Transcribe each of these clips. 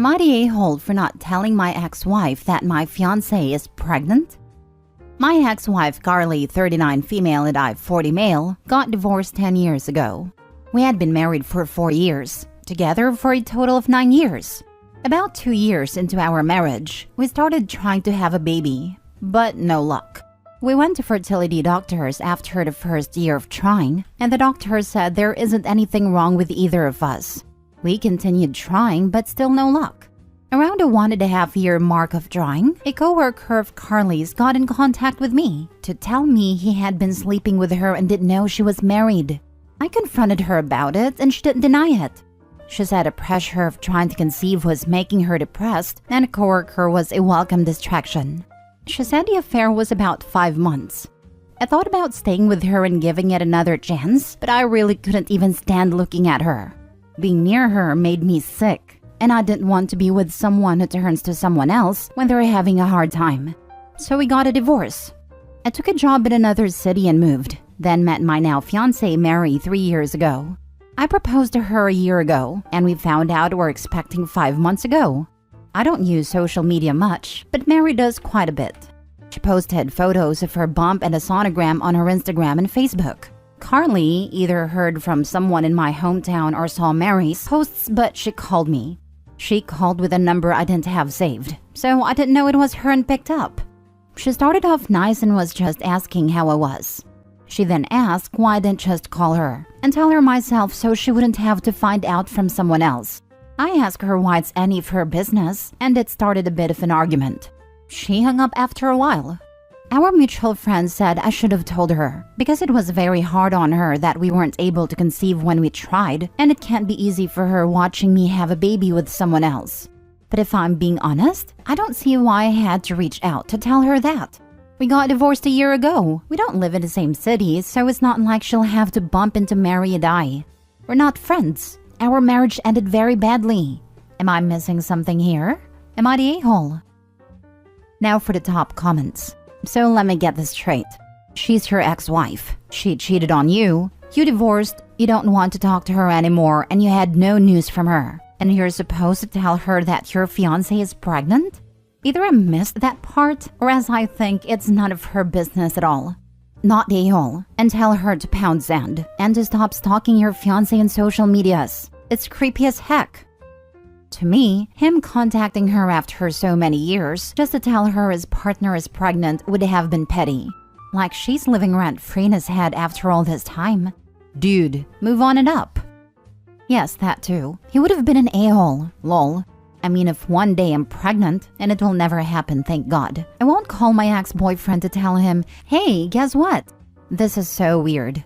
Am I the a-hole for not telling my ex-wife that my fiancé is pregnant? My ex-wife Carly, 39 female and I, 40 male, got divorced 10 years ago. We had been married for 4 years, together for a total of 9 years. About 2 years into our marriage, we started trying to have a baby, but no luck. We went to fertility doctors after the first year of trying, and the doctor said there isn't anything wrong with either of us. We continued trying, but still no luck. Around the 1.5-year mark of trying, a coworker of Carly's got in contact with me to tell me he had been sleeping with her and didn't know she was married. I confronted her about it and she didn't deny it. She said the pressure of trying to conceive was making her depressed and a coworker was a welcome distraction. She said the affair was about 5 months. I thought about staying with her and giving it another chance, but I really couldn't even stand looking at her. Being near her made me sick, and I didn't want to be with someone who turns to someone else when they're having a hard time. So we got a divorce. I took a job in another city and moved, then met my now fiancé Mary 3 years ago. I proposed to her a year ago, and we found out we're expecting 5 months ago. I don't use social media much, but Mary does quite a bit. She posted photos of her bump and a sonogram on her Instagram and Facebook. Carly either heard from someone in my hometown or saw Mary's posts, but she called me. She called with a number I didn't have saved, so I didn't know it was her and picked up. She started off nice and was just asking how I was. She then asked why I didn't just call her and tell her myself so she wouldn't have to find out from someone else. I asked her why it's any of her business, and it started a bit of an argument. She hung up after a while. Our mutual friend said I should have told her because it was very hard on her that we weren't able to conceive when we tried, and it can't be easy for her watching me have a baby with someone else. But if I'm being honest, I don't see why I had to reach out to tell her that. We got divorced a year ago. We don't live in the same city, so it's not like she'll have to bump into Mary and I. We're not friends. Our marriage ended very badly. Am I missing something here? Am I the a-hole? Now for the top comments. So let me get this straight. She's your ex-wife. She cheated on you. You divorced. You don't want to talk to her anymore and you had no news from her. And you're supposed to tell her that your fiancé is pregnant? Either I missed that part or as I think it's none of her business at all. Not the a-hole. And tell her to pound sand and to stop stalking your fiancé in social medias. It's creepy as heck. To me, him contacting her after so many years just to tell her his partner is pregnant would have been petty. Like she's living rent-free in his head after all this time. Dude, move on it up. Yes, that too. He would have been an a-hole. Lol. I mean, if one day I'm pregnant, and it will never happen, thank God, I won't call my ex-boyfriend to tell him, hey, guess what? This is so weird.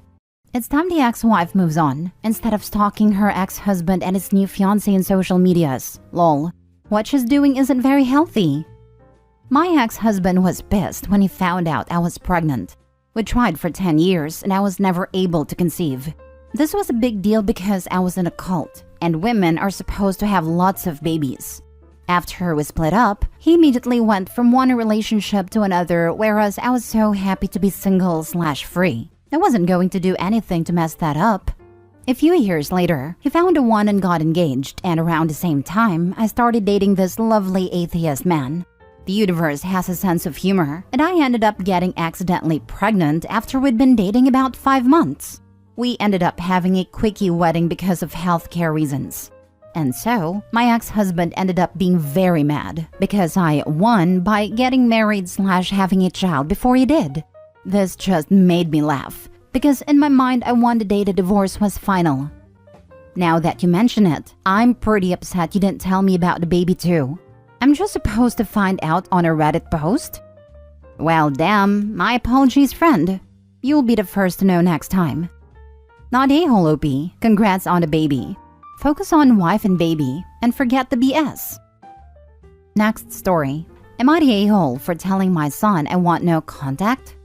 It's time the ex-wife moves on, instead of stalking her ex-husband and his new fiancé in social medias. Lol. What she's doing isn't very healthy. My ex-husband was pissed when he found out I was pregnant. We tried for 10 years and I was never able to conceive. This was a big deal because I was in a cult, and women are supposed to have lots of babies. After we split up, he immediately went from one relationship to another, whereas I was so happy to be single/free. I wasn't going to do anything to mess that up. A few years later, he found a one and got engaged, and around the same time, I started dating this lovely atheist man. The universe has a sense of humor, and I ended up getting accidentally pregnant after we'd been dating about 5 months. We ended up having a quickie wedding because of healthcare reasons. And so, my ex-husband ended up being very mad because I won by getting married/having a child before he did. This just made me laugh, because in my mind I won the day the divorce was final. Now that you mention it, I'm pretty upset you didn't tell me about the baby too. I'm just supposed to find out on a Reddit post? Well, damn, my apologies, friend. You'll be the first to know next time. Not a-hole, OP. Congrats on the baby. Focus on wife and baby, and forget the BS. Next story. Am I the a-hole for telling my son I want no contact?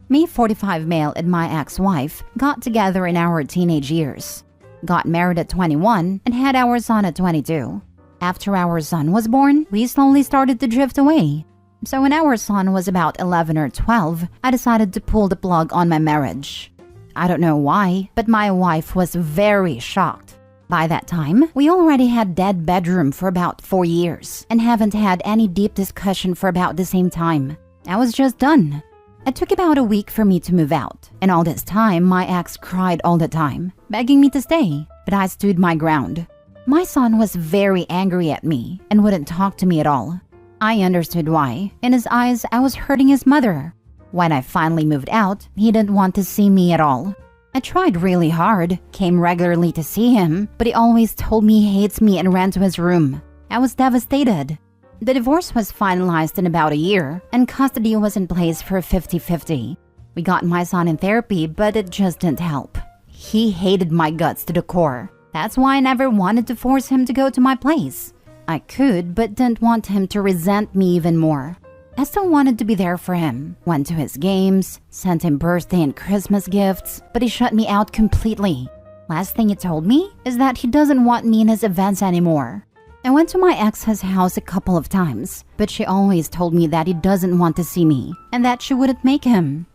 Me, 45 male, and my ex-wife got together in our teenage years. Got married at 21 and had our son at 22. After our son was born, we slowly started to drift away. So when our son was about 11 or 12, I decided to pull the plug on my marriage. I don't know why, but my wife was very shocked. By that time, we already had dead bedroom for about 4 years and haven't had any deep discussion for about the same time. I was just done. It took about a week for me to move out, and all this time, my ex cried all the time, begging me to stay, but I stood my ground. My son was very angry at me and wouldn't talk to me at all. I understood why. In his eyes, I was hurting his mother. When I finally moved out, he didn't want to see me at all. I tried really hard, came regularly to see him, but he always told me he hates me and ran to his room. I was devastated. The divorce was finalized in about a year, and custody was in place for 50-50. We got my son in therapy, but it just didn't help. He hated my guts to the core. That's why I never wanted to force him to go to my place. I could, but didn't want him to resent me even more. I still wanted to be there for him, went to his games, sent him birthday and Christmas gifts, but he shut me out completely. Last thing he told me is that he doesn't want me in his events anymore. I went to my ex's house a couple of times, but she always told me that he doesn't want to see me and that she wouldn't make him.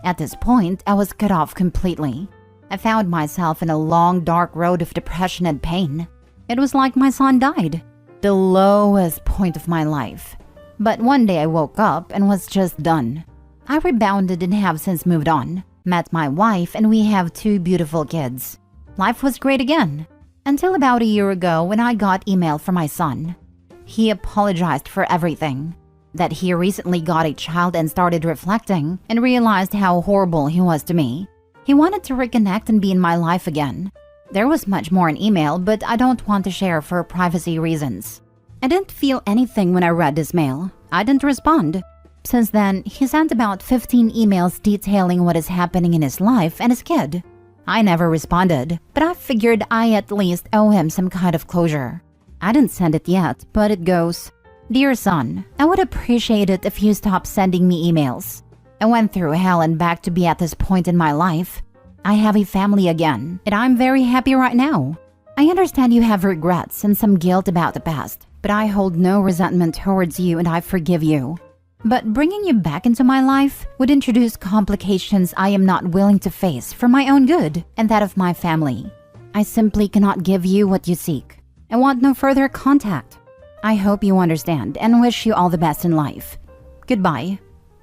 At this point, I was cut off completely. I found myself in a long, dark road of depression and pain. It was like my son died, the lowest point of my life. But one day I woke up and was just done. I rebounded and have since moved on, met my wife, and we have 2 beautiful kids. Life was great again, until about a year ago when I got email from my son. He apologized for everything, that he recently got a child and started reflecting and realized how horrible he was to me. He wanted to reconnect and be in my life again. There was much more in email, but I don't want to share for privacy reasons. I didn't feel anything when I read this mail. I didn't respond. Since then, he sent about 15 emails detailing what is happening in his life and his kid. I never responded, but I figured I at least owe him some kind of closure. I didn't send it yet, but it goes, "Dear son, I would appreciate it if you stopped sending me emails. I went through hell and back to be at this point in my life. I have a family again, and I'm very happy right now. I understand you have regrets and some guilt about the past, but I hold no resentment towards you and I forgive you. But bringing you back into my life would introduce complications I am not willing to face for my own good and that of my family. I simply cannot give you what you seek. I want no further contact. I hope you understand and wish you all the best in life. Goodbye,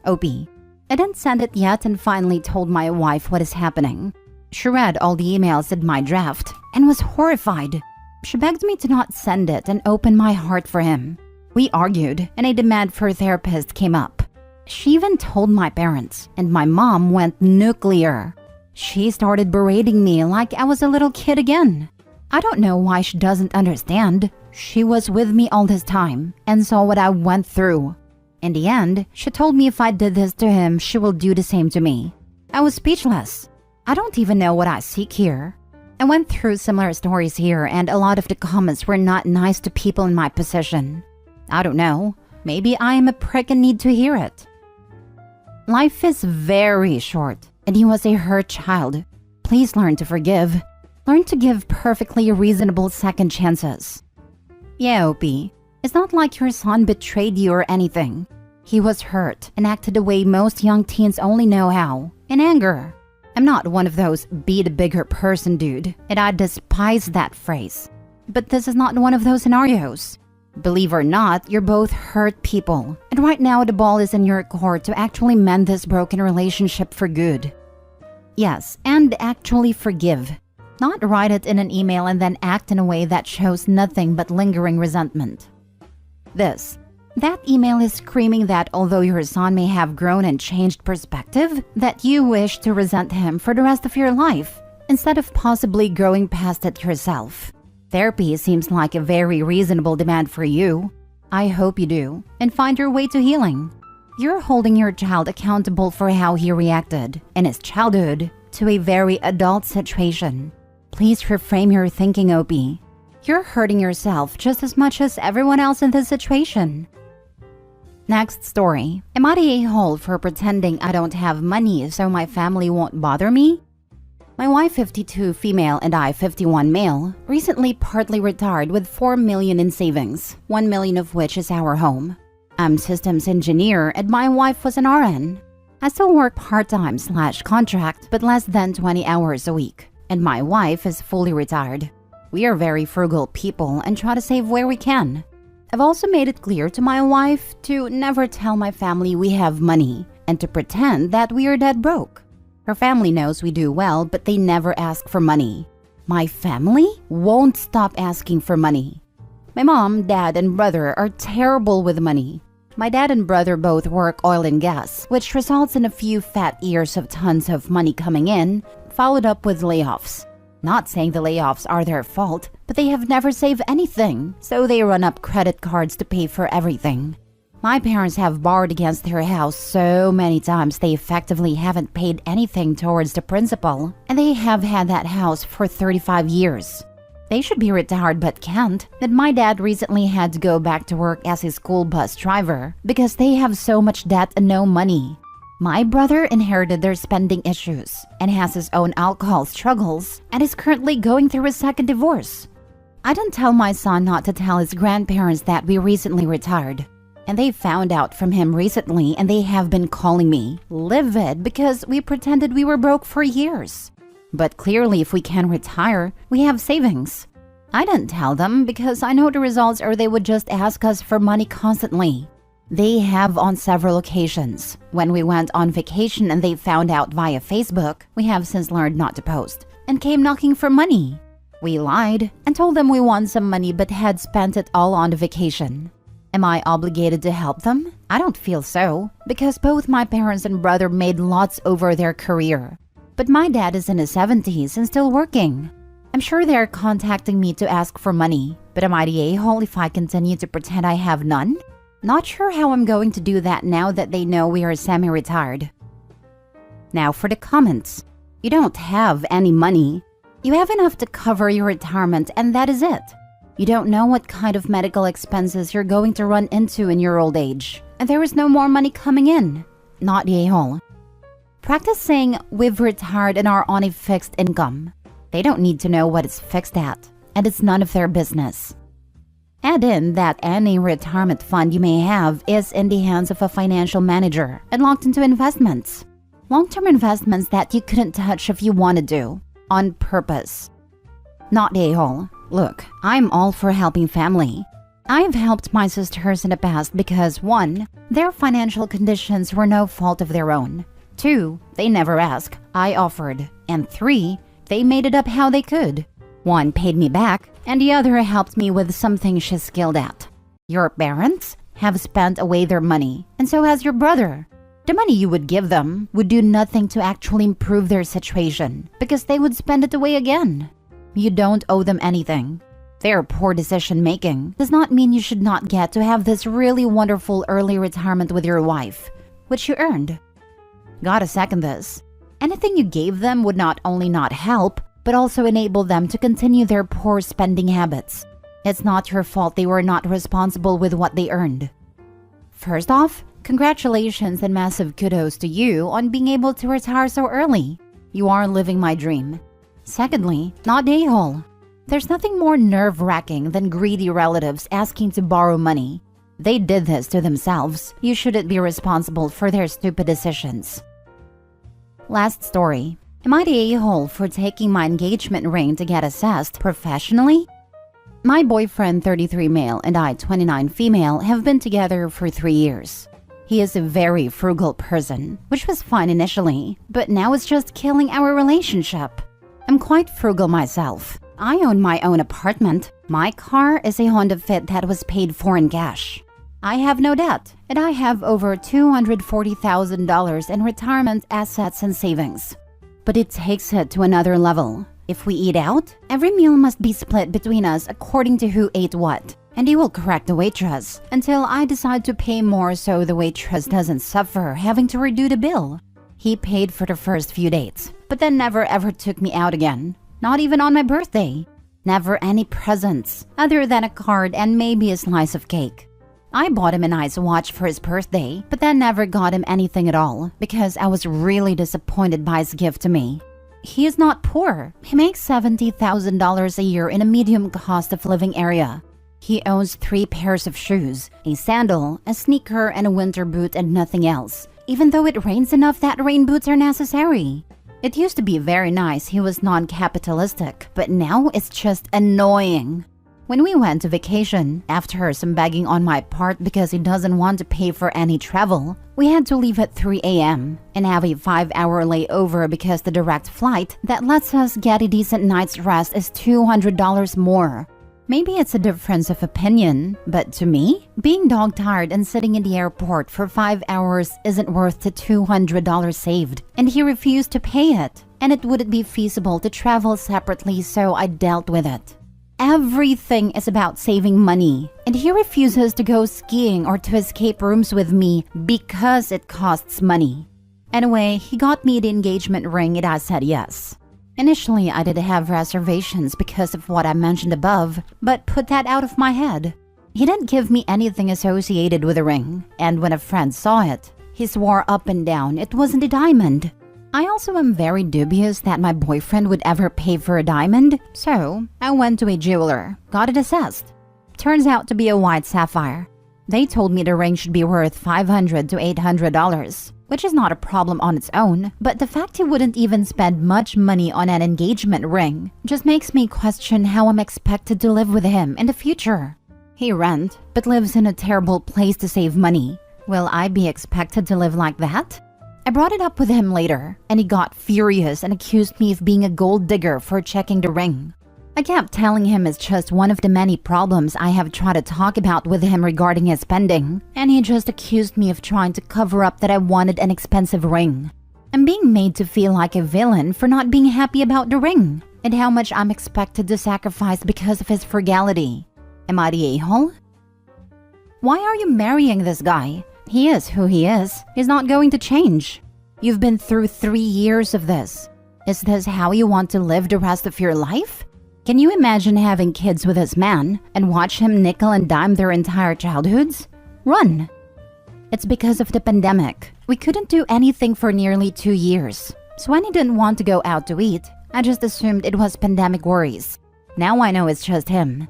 OP." I didn't send it yet and finally told my wife what is happening. She read all the emails in my draft and was horrified. She begged me to not send it and open my heart for him. We argued and a demand for a therapist came up. She even told my parents and my mom went nuclear. She started berating me like I was a little kid again. I don't know why she doesn't understand. She was with me all this time and saw what I went through. In the end, she told me if I did this to him, she will do the same to me. I was speechless. I don't even know what I seek here. I went through similar stories here and a lot of the comments were not nice to people in my position. I don't know. Maybe I am a prick and need to hear it. Life is very short and he was a hurt child. Please learn to forgive. Learn to give perfectly reasonable second chances. Yeah, OP. It's not like your son betrayed you or anything. He was hurt and acted the way most young teens only know how, in anger. I'm not one of those be the bigger person dude, and I despise that phrase. But this is not one of those scenarios. Believe or not, you're both hurt people, and right now the ball is in your court to actually mend this broken relationship for good. Yes, and actually forgive. Not write it in an email and then act in a way that shows nothing but lingering resentment. That email is screaming that although your son may have grown and changed perspective, that you wish to resent him for the rest of your life, instead of possibly growing past it yourself. Therapy seems like a very reasonable demand for you. I hope you do, and find your way to healing. You're holding your child accountable for how he reacted, in his childhood, to a very adult situation. Please reframe your thinking, OP. You're hurting yourself just as much as everyone else in this situation. Next story. Am I the a-hole for pretending I don't have money so my family won't bother me? My wife, 52 female, and I, 51 male, recently partly retired with $4 million in savings, $1 million of which is our home. I'm systems engineer and my wife was an RN. I still work part-time/contract but less than 20 hours a week, and my wife is fully retired. We are very frugal people and try to save where we can. I've also made it clear to my wife to never tell my family we have money and to pretend that we are dead broke. Her family knows we do well, but they never ask for money. My family won't stop asking for money. My mom, dad, and brother are terrible with money. My dad and brother both work oil and gas, which results in a few fat years of tons of money coming in, followed up with layoffs. Not saying the layoffs are their fault, but they have never saved anything, so they run up credit cards to pay for everything. My parents have borrowed against their house so many times they effectively haven't paid anything towards the principal, and they have had that house for 35 years. They should be retired but can't, and my dad recently had to go back to work as a school bus driver because they have so much debt and no money. My brother inherited their spending issues and has his own alcohol struggles and is currently going through a second divorce. I didn't tell my son not to tell his grandparents that we recently retired, and they found out from him recently and they have been calling me livid because we pretended we were broke for years. But clearly if we can retire, we have savings. I didn't tell them because I know the results or they would just ask us for money constantly. They have on several occasions. When we went on vacation and they found out via Facebook, we have since learned not to post, and came knocking for money. We lied and told them we won some money but had spent it all on the vacation. Am I obligated to help them? I don't feel so, because both my parents and brother made lots over their career. But my dad is in his 70s and still working. I'm sure they're contacting me to ask for money, but am I the a-hole if I continue to pretend I have none? Not sure how I'm going to do that now that they know we are semi-retired. Now for the comments. You don't have any money. You have enough to cover your retirement and that is it. You don't know what kind of medical expenses you're going to run into in your old age, and there is no more money coming in. Not the a-hole. Practice saying we've retired and are on a fixed income. They don't need to know what it's fixed at, and it's none of their business. Add in that any retirement fund you may have is in the hands of a financial manager and locked into investments. Long-term investments that you couldn't touch if you wanted to, on purpose. Not the a-hole. Look, I'm all for helping family. I've helped my sisters in the past because 1, their financial conditions were no fault of their own. 2, they never asked, I offered. And 3, they made it up how they could. One paid me back, and the other helped me with something she's skilled at. Your parents have spent away their money, and so has your brother. The money you would give them would do nothing to actually improve their situation, because they would spend it away again. You don't owe them anything. Their poor decision-making does not mean you should not get to have this really wonderful early retirement with your wife, which you earned. Gotta second this. Anything you gave them would not only not help, but also enable them to continue their poor spending habits. It's not your fault they were not responsible with what they earned. First off, congratulations and massive kudos to you on being able to retire so early. You are living my dream. Secondly, not the a-hole. There's nothing more nerve-wracking than greedy relatives asking to borrow money. They did this to themselves. You shouldn't be responsible for their stupid decisions. Last story. Am I the a-hole for taking my engagement ring to get assessed professionally? My boyfriend, 33 male, and I, 29 female, have been together for 3 years. He is a very frugal person, which was fine initially, but now it's just killing our relationship. I'm quite frugal myself. I own my own apartment. My car is a Honda Fit that was paid for in cash. I have no debt, and I have over $240,000 in retirement assets and savings. But it takes it to another level. If we eat out, every meal must be split between us according to who ate what. And he will correct the waitress until I decide to pay more so the waitress doesn't suffer having to redo the bill. He paid for the first few dates, but then never ever took me out again. Not even on my birthday. Never any presents, other than a card and maybe a slice of cake. I bought him a nice watch for his birthday, but then never got him anything at all because I was really disappointed by his gift to me. He is not poor. He makes $70,000 a year in a medium cost of living area. He owns 3 pairs of shoes, a sandal, a sneaker, and a winter boot and nothing else, even though it rains enough that rain boots are necessary. It used to be very nice he was non-capitalistic, but now it's just annoying. When we went to vacation, after some begging on my part because he doesn't want to pay for any travel, we had to leave at 3 a.m. and have a 5-hour layover because the direct flight that lets us get a decent night's rest is $200 more. Maybe it's a difference of opinion, but to me, being dog-tired and sitting in the airport for 5 hours isn't worth the $200 saved, and he refused to pay it, and it wouldn't be feasible to travel separately, so I dealt with it. Everything is about saving money, and he refuses to go skiing or to escape rooms with me because it costs money. Anyway, he got me the engagement ring and I said yes. Initially, I didn't have reservations because of what I mentioned above, but put that out of my head. He didn't give me anything associated with the ring, and when a friend saw it, he swore up and down it wasn't a diamond. I also am very dubious that my boyfriend would ever pay for a diamond, so I went to a jeweler, got it assessed. Turns out to be a white sapphire. They told me the ring should be worth $500 to $800, which is not a problem on its own, but the fact he wouldn't even spend much money on an engagement ring just makes me question how I'm expected to live with him in the future. He rents, but lives in a terrible place to save money. Will I be expected to live like that? I brought it up with him later, and he got furious and accused me of being a gold digger for checking the ring. I kept telling him it's just one of the many problems I have tried to talk about with him regarding his spending, and he just accused me of trying to cover up that I wanted an expensive ring. I'm being made to feel like a villain for not being happy about the ring, and how much I'm expected to sacrifice because of his frugality. Am I the a-hole? Why are you marrying this guy? He is who he is. He's not going to change. You've been through 3 years of this. Is this how you want to live the rest of your life? Can you imagine having kids with this man and watch him nickel and dime their entire childhoods? Run! It's because of the pandemic. We couldn't do anything for nearly 2 years. So when he didn't want to go out to eat, I just assumed it was pandemic worries. Now I know it's just him.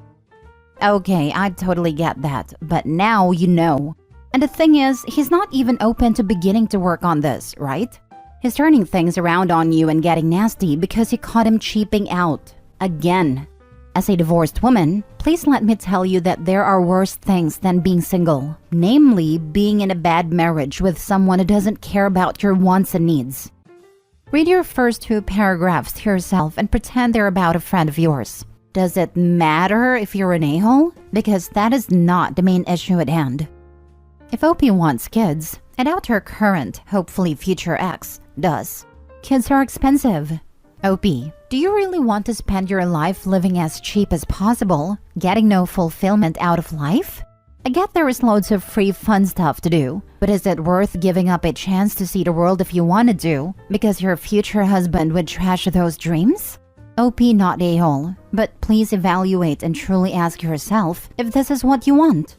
Okay, I totally get that, but now you know. And the thing is, he's not even open to beginning to work on this, right? He's turning things around on you and getting nasty because you caught him cheaping out. Again. As a divorced woman, please let me tell you that there are worse things than being single. Namely, being in a bad marriage with someone who doesn't care about your wants and needs. Read your first 2 paragraphs to yourself and pretend they're about a friend of yours. Does it matter if you're an a-hole? Because that is not the main issue at hand. If OP wants kids, I doubt her current, hopefully future ex, does. Kids are expensive. OP, do you really want to spend your life living as cheap as possible, getting no fulfillment out of life? I get there is loads of free fun stuff to do, but is it worth giving up a chance to see the world if you wanted to, because your future husband would trash those dreams? OP not a-hole, but please evaluate and truly ask yourself if this is what you want.